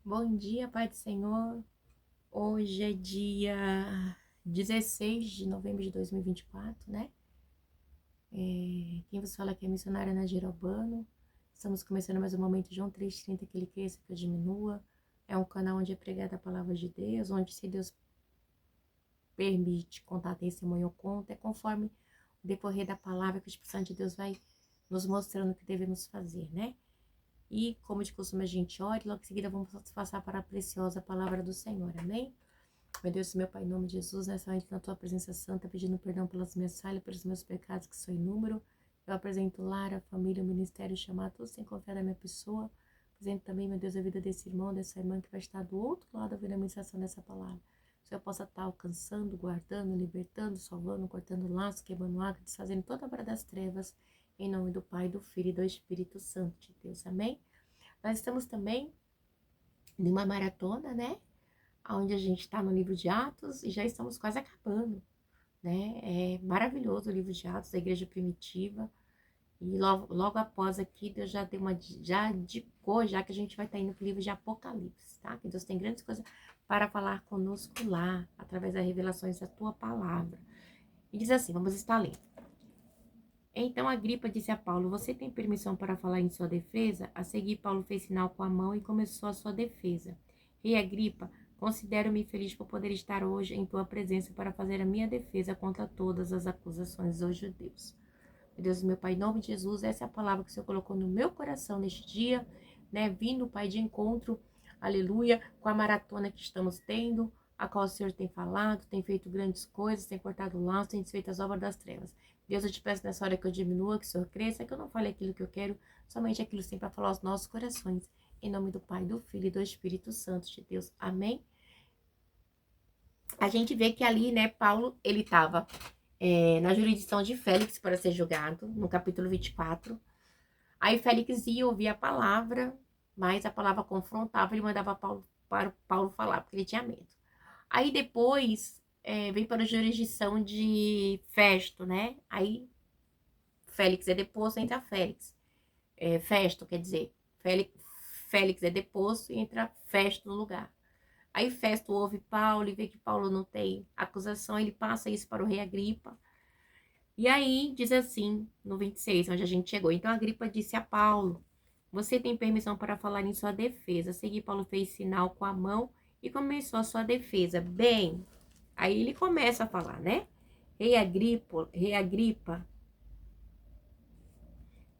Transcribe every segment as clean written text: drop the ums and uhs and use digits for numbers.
Bom dia, Pai do Senhor. Hoje é dia 16 de novembro de 2024, né? Quem vos fala aqui é a missionária Nagira Albano. Estamos começando mais um momento João 3,30, que ele cresça, que eu diminua. É um canal onde é pregada a palavra de Deus, onde, se Deus permite contar testemunho ou conta, é conforme o decorrer da palavra que o Espírito Santo de Deus vai nos mostrando o que devemos fazer, né? E, como de costume, a gente ora e logo em seguida vamos passar para a preciosa palavra do Senhor, amém? Meu Deus, meu Pai, em nome de Jesus, nessa noite na tua presença santa, pedindo perdão pelas minhas falhas, pelos meus pecados que são inúmero. Eu apresento Lara, a família, o ministério, chamar todos sem confiar na minha pessoa. Apresento também, meu Deus, a vida desse irmão, dessa irmã que vai estar do outro lado ouvindo a ministração dessa palavra. Que o Senhor possa estar alcançando, guardando, libertando, salvando, cortando laços, quebrando água, desfazendo toda a obra das trevas. Em nome do Pai, do Filho e do Espírito Santo de Deus. Amém? Nós estamos também numa maratona, né? Onde a gente está no livro de Atos e já estamos quase acabando, né? É maravilhoso o livro de Atos da igreja primitiva. E logo após aqui, Deus já deu já indicou, já que a gente vai estar indo para o livro de Apocalipse, tá? Que Deus tem grandes coisas para falar conosco lá, através das revelações da tua palavra. E diz assim, vamos estar lendo. Então Agripa disse a Paulo: você tem permissão para falar em sua defesa? A seguir, Paulo fez sinal com a mão e começou a sua defesa. Rei Agripa, considero-me feliz por poder estar hoje em tua presença para fazer a minha defesa contra todas as acusações dos judeus. Meu Deus, meu Pai, em nome de Jesus, essa é a palavra que o Senhor colocou no meu coração neste dia, né? Vindo, Pai, de encontro, aleluia, com a maratona que estamos tendo, a qual o Senhor tem falado, tem feito grandes coisas, tem cortado laços, tem desfeito as obras das trevas. Deus, eu te peço nessa hora que eu diminua, que o Senhor cresça, que eu não fale aquilo que eu quero, somente aquilo sempre para falar aos nossos corações. Em nome do Pai, do Filho e do Espírito Santo de Deus. Amém? A gente vê que ali, né, Paulo, ele estava na jurisdição de Félix para ser julgado, no capítulo 24. Aí Félix ia ouvir a palavra, mas a palavra confrontava, ele mandava para Paulo falar, porque ele tinha medo. Aí depois vem para a jurisdição de Festo, né? Aí Félix é deposto, entra Félix. Festo, quer dizer, Félix é deposto e entra Festo no lugar. Aí Festo ouve Paulo e vê que Paulo não tem acusação, ele passa isso para o rei Agripa. E aí diz assim, no 26, onde a gente chegou. Então Agripa disse a Paulo: você tem permissão para falar em sua defesa. A seguir, Paulo fez sinal com a mão e começou a sua defesa. Bem, aí ele começa a falar, né? Rei Agripa,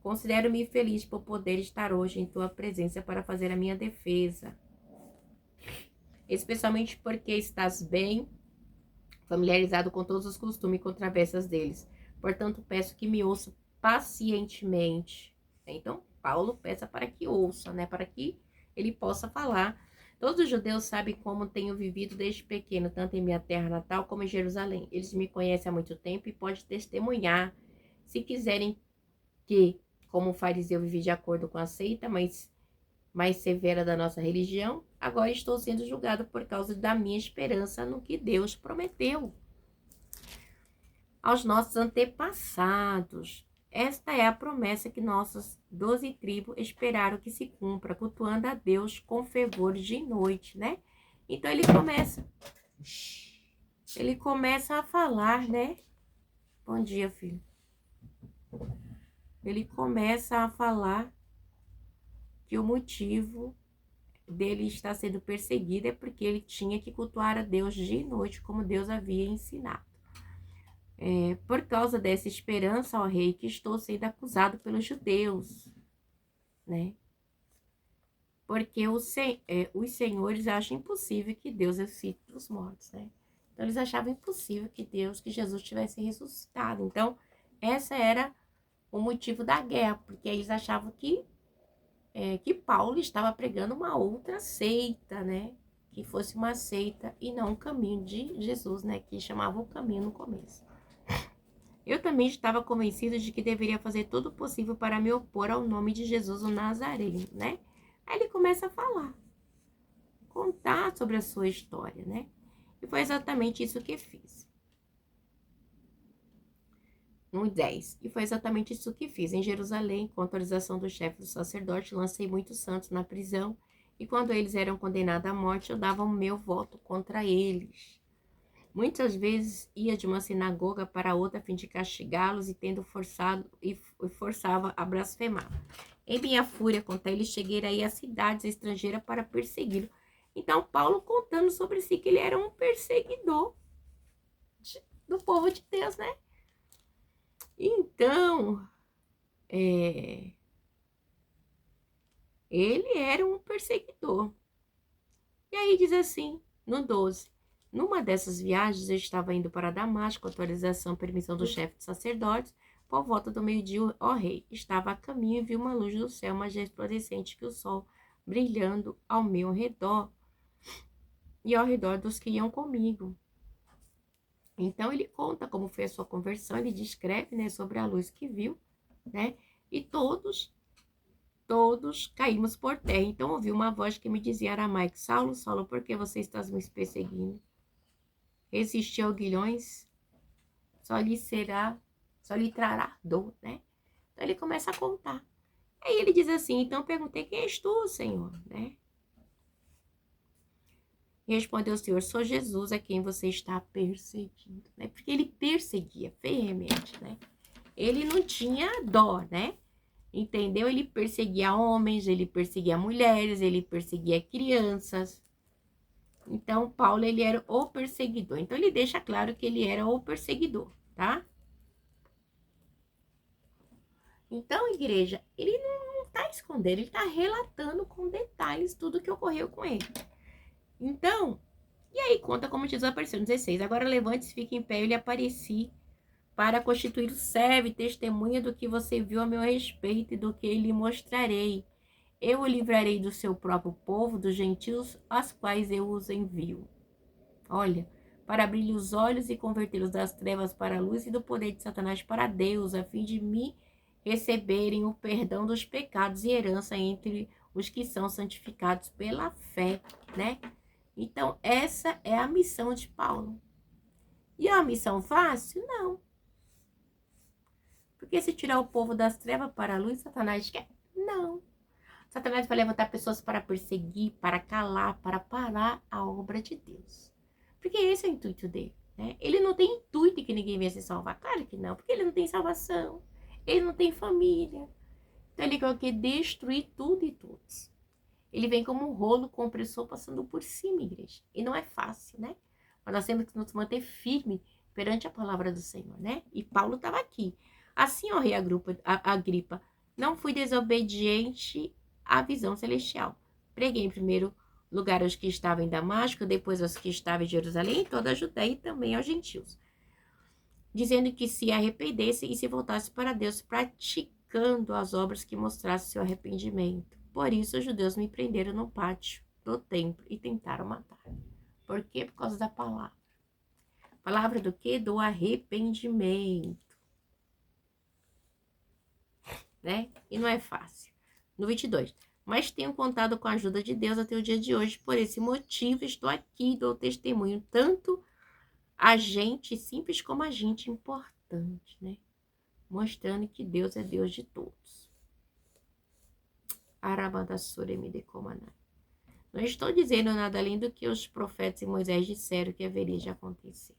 considero-me feliz por poder estar hoje em tua presença para fazer a minha defesa, especialmente porque estás bem familiarizado com todos os costumes e controvérsias deles. Portanto, peço que me ouça pacientemente. Então, Paulo peça para que ouça, né? Para que ele possa falar. Todos os judeus sabem como tenho vivido desde pequeno, tanto em minha terra natal como em Jerusalém. Eles me conhecem há muito tempo e podem testemunhar, se quiserem, que, como fariseu, vivi de acordo com a seita, mas mais severa da nossa religião. Agora estou sendo julgado por causa da minha esperança no que Deus prometeu aos nossos antepassados. Esta é a promessa que nossas 12 tribos esperaram que se cumpra, cultuando a Deus com fervor de noite, né? Então ele começa a falar, né? Bom dia, filho. Ele começa a falar que o motivo dele estar sendo perseguido é porque ele tinha que cultuar a Deus de noite, como Deus havia ensinado. Por causa dessa esperança, ó rei, que estou sendo acusado pelos judeus, né? Porque os senhores acham impossível que Deus ressuscite dos mortos, né? Então, eles achavam impossível que Jesus tivesse ressuscitado. Então, essa era o motivo da guerra, porque eles achavam que Paulo estava pregando uma outra seita, né? Que fosse uma seita e não o caminho de Jesus, né? Que chamava o caminho no começo. Eu também estava convencido de que deveria fazer todo o possível para me opor ao nome de Jesus o Nazareno, né? Aí ele começa a falar, contar sobre a sua história, né? E foi exatamente isso que fiz. No 10. E foi exatamente isso que fiz. Em Jerusalém, com autorização do chefe do sacerdote, lancei muitos santos na prisão E quando eles eram condenados à morte, eu dava o meu voto contra eles. Muitas vezes ia de uma sinagoga para outra a fim de castigá-los e tendo forçado e forçava a blasfemar. Em minha fúria contra ele, cheguei aí às cidades estrangeiras para persegui-lo. Então, Paulo contando sobre si que ele era um perseguidor do povo de Deus, né? Então, ele era um perseguidor. E aí diz assim, no 12. Numa dessas viagens, eu estava indo para Damasco, autorização, permissão do chefe de sacerdotes. Por volta do meio-dia, ó rei, estava a caminho e vi uma luz do céu mais resplandecente que o sol, brilhando ao meu redor e ao redor dos que iam comigo. Então, ele conta como foi a sua conversão, ele descreve, né, sobre a luz que viu, né, e todos caímos por terra. Então, ouvi uma voz que me dizia em aramaico, Saulo, Saulo, por que você está me perseguindo? Resistir aos aguilhões só lhe trará dor, né? Então ele começa a contar. Aí ele diz assim, então perguntei, quem és tu, Senhor, né? E respondeu o Senhor, sou Jesus a quem você está perseguindo, né? Porque ele perseguia ferremente, né? Ele não tinha dó, né? Entendeu? Ele perseguia homens, ele perseguia mulheres, ele perseguia crianças. Então, Paulo, ele era o perseguidor. Então, ele deixa claro que ele era o perseguidor, tá? Então, igreja, ele não está escondendo, ele está relatando com detalhes tudo o que ocorreu com ele. Então, e aí conta como Jesus apareceu no 16. Agora levante-se, fique em pé, eu lhe apareci para constituir o servo e testemunha do que você viu a meu respeito e do que lhe mostrarei. Eu o livrarei do seu próprio povo, dos gentios, aos quais eu os envio. Olha, para abrir os olhos e convertê-los das trevas para a luz e do poder de Satanás para Deus, a fim de me receberem o perdão dos pecados e herança entre os que são santificados pela fé, né? Então, essa é a missão de Paulo. E é uma missão fácil? Não. Porque se tirar o povo das trevas para a luz, Satanás quer? Não. Satanás vai levantar pessoas para perseguir, para calar, para parar a obra de Deus. Porque esse é o intuito dele, né? Ele não tem intuito de que ninguém venha se salvar. Claro que não, porque ele não tem salvação. Ele não tem família. Então ele quer destruir tudo e todos. Ele vem como um rolo compressor passando por cima, igreja. E não é fácil, né? Mas nós temos que nos manter firme perante a palavra do Senhor, né? E Paulo estava aqui. Assim, ó rei Agripa, não fui desobediente à visão celestial. Preguei em primeiro lugar aos que estavam em Damasco, depois aos que estavam em Jerusalém, toda a Judéia e também aos gentios, dizendo que se arrependesse e se voltasse para Deus, praticando as obras que mostrassem seu arrependimento. Por isso, os judeus me prenderam no pátio do templo e tentaram matar. Por quê? Por causa da palavra. Palavra do quê? Do arrependimento. Né? E não é fácil. No 22. Mas tenho contado com a ajuda de Deus até o dia de hoje. Por esse motivo, estou aqui e dou testemunho tanto a gente simples como a gente importante, né? Mostrando que Deus é Deus de todos. Não estou dizendo nada além do que os profetas e Moisés disseram que haveria de acontecer.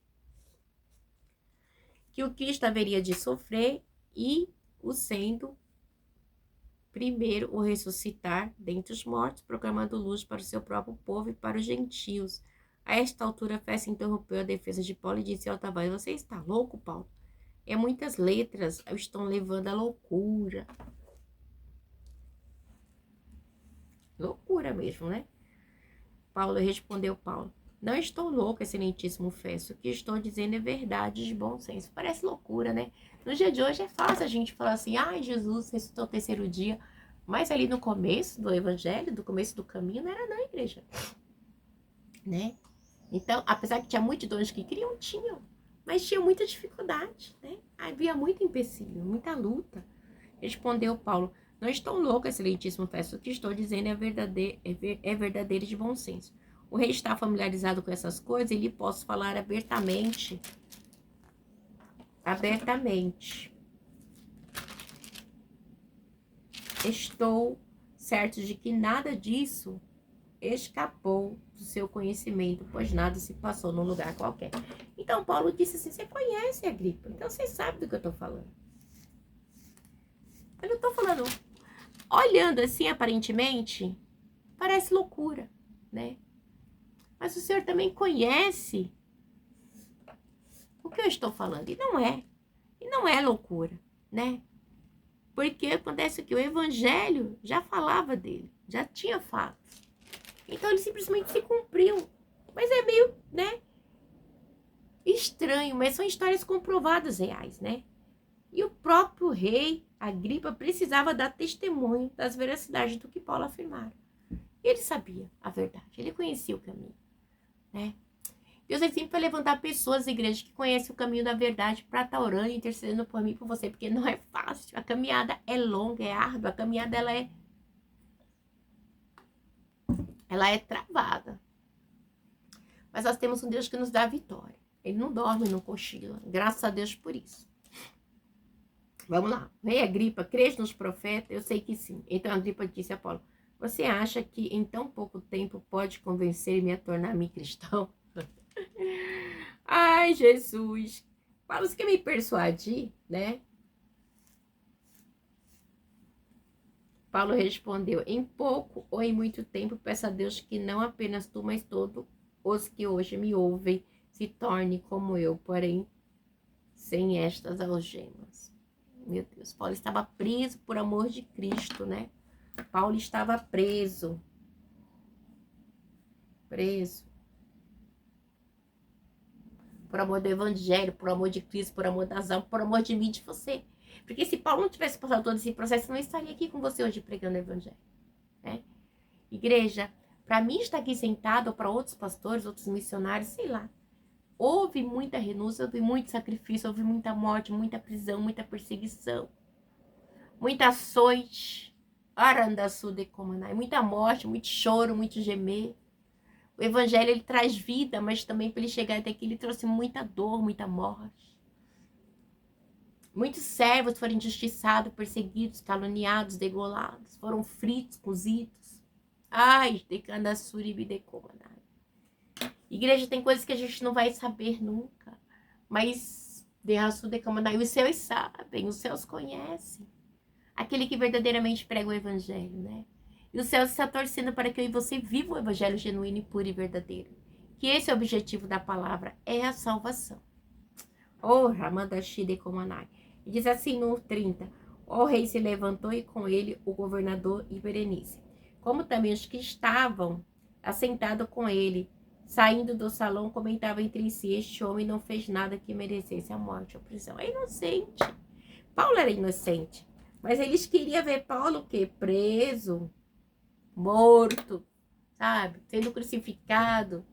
Que o Cristo haveria de sofrer e o sendo primeiro o ressuscitar dentre os mortos, proclamando luz para o seu próprio povo e para os gentios. A esta altura, a fé se interrompeu a defesa de Paulo e disse em alta voz, você está louco, Paulo? É muitas letras estão levando à loucura. Loucura mesmo, né? Paulo respondeu, não estou louco, excelentíssimo Festo. O que estou dizendo é verdade de bom senso. Parece loucura, né? No dia de hoje é fácil a gente falar assim, ai, Jesus ressuscitou o terceiro dia. Mas ali no começo do evangelho, do começo do caminho, não era na igreja. Né? Então, apesar que tinha multidões que queriam, tinham. Mas tinha muita dificuldade, né? Havia muito empecilho, muita luta. Respondeu Paulo, não estou louco, excelentíssimo Festo. O que estou dizendo é verdadeiro de bom senso. O rei está familiarizado com essas coisas e lhe posso falar abertamente. Estou certo de que nada disso escapou do seu conhecimento, pois nada se passou num lugar qualquer. Então Paulo disse assim, você conhece Agripa, então você sabe do que eu estou falando. Eu não estou falando, olhando assim aparentemente, parece loucura, né? Mas o Senhor também conhece o que eu estou falando, e não é loucura, né? Porque acontece que o evangelho já falava dele, já tinha fatos. Então ele simplesmente se cumpriu. Mas é meio, né, estranho, mas são histórias comprovadas reais, né? E o próprio rei Agripa precisava dar testemunho das veracidades do que Paulo afirmara. Ele sabia a verdade, ele conhecia o caminho, né? Deus sempre vai levantar pessoas, igrejas, que conhecem o caminho da verdade para estar orando e intercedendo por mim e por você, porque não é fácil. A caminhada é longa, é árdua, a caminhada ela é travada. Mas nós temos um Deus que nos dá a vitória. Ele não dorme, não cochila. Graças a Deus por isso. Vamos lá. Rei Agripa, crês nos profetas? Eu sei que sim. Então Agripa disse a Paulo, você acha que em tão pouco tempo pode convencer-me a tornar-me cristão? Ai, Jesus. Paulo, você quer me persuadir, né? Paulo respondeu, em pouco ou em muito tempo, peço a Deus que não apenas tu, mas todos os que hoje me ouvem se tornem como eu, porém, sem estas algemas. Meu Deus, Paulo estava preso por amor de Cristo, né? Paulo estava preso. Por amor do evangelho, por amor de Cristo, por amor das almas, por amor de mim e de você. Porque se Paulo não tivesse passado todo esse processo, eu não estaria aqui com você hoje pregando o evangelho, né? Igreja, para mim estar aqui sentado, ou para outros pastores, outros missionários, sei lá, houve muita renúncia, houve muito sacrifício, houve muita morte, muita prisão, muita perseguição, muita açoite, muita morte, muito choro, muito gemer. O evangelho, ele traz vida, mas também para ele chegar até aqui, ele trouxe muita dor, muita morte. Muitos servos foram injustiçados, perseguidos, caluniados, degolados, foram fritos, cozidos. Ai, decanassuri bidecomanai. Igreja, tem coisas que a gente não vai saber nunca, mas derraçu decamanai, os céus sabem, os céus conhecem. Aquele que verdadeiramente prega o evangelho, né? E o céu está torcendo para que eu e você viva o evangelho genuíno, puro e verdadeiro. Que esse é o objetivo da palavra, é a salvação. Oh, Ramandashi decomanai. E diz assim no 30, o rei se levantou e com ele o governador e Berenice, como também os que estavam assentados com ele, saindo do salão, comentavam entre si, este homem não fez nada que merecesse a morte ou prisão. É inocente. Paulo era inocente, mas eles queriam ver Paulo o quê? Preso, morto, sabe? Sendo crucificado.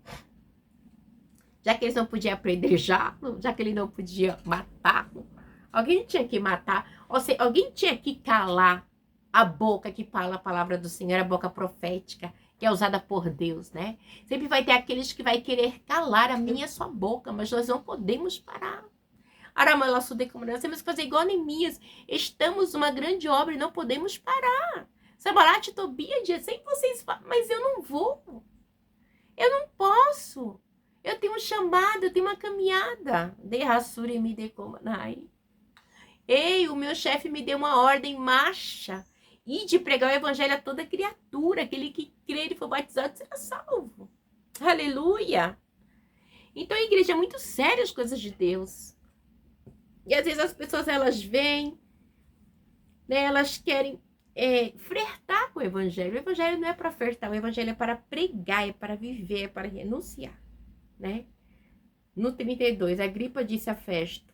Já que eles não podiam apedrejá-lo, já que ele não podia matá-lo, alguém tinha que matar, ou seja, alguém tinha que calar a boca que fala a palavra do Senhor, a boca profética, que é usada por Deus, né? Sempre vai ter aqueles que vai querer calar a minha e a sua boca, mas nós não podemos parar. Nós temos que fazer igual Neemias. Estamos numa grande obra e não podemos parar. Sambalat e Tobias diz, sem vocês falam, mas eu não vou. Eu não posso. Eu tenho um chamado, eu tenho uma caminhada. Ei, o meu chefe me deu uma ordem, marcha. E de pregar o evangelho a toda criatura. Aquele que crer e for batizado será salvo. Aleluia. Então a igreja é muito séria as coisas de Deus. E às vezes as pessoas, elas vêm, né, elas querem flertar com o evangelho. O evangelho não é para flertar, o evangelho é para pregar, é para viver, é para renunciar, né? No 32, Agripa disse a Festo,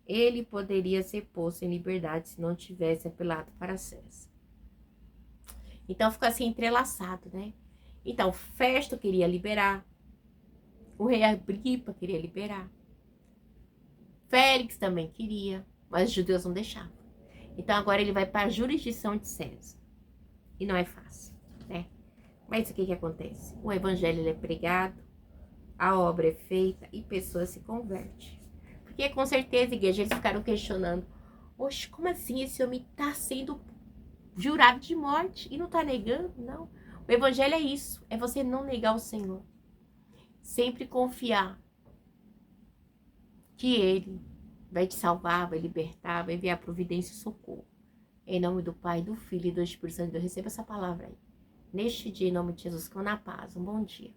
ele poderia ser posto em liberdade se não tivesse apelado para César. Então ficou assim entrelaçado, né? Então Festo queria liberar, o rei Agripa queria liberar, Félix também queria, mas os judeus não deixavam. Então agora ele vai para a jurisdição de César. E não é fácil, né? Mas o que acontece? O evangelho é pregado, a obra é feita e pessoas se convertem. Porque com certeza, igreja, eles ficaram questionando, oxe, como assim esse homem está sendo jurado de morte e não está negando? Não. O evangelho é isso, é você não negar o Senhor. Sempre confiar que Ele vai te salvar, vai libertar, vai enviar providência e socorro. Em nome do Pai, do Filho e do Espírito Santo, receba essa palavra aí. Neste dia, em nome de Jesus, com na paz. Um bom dia.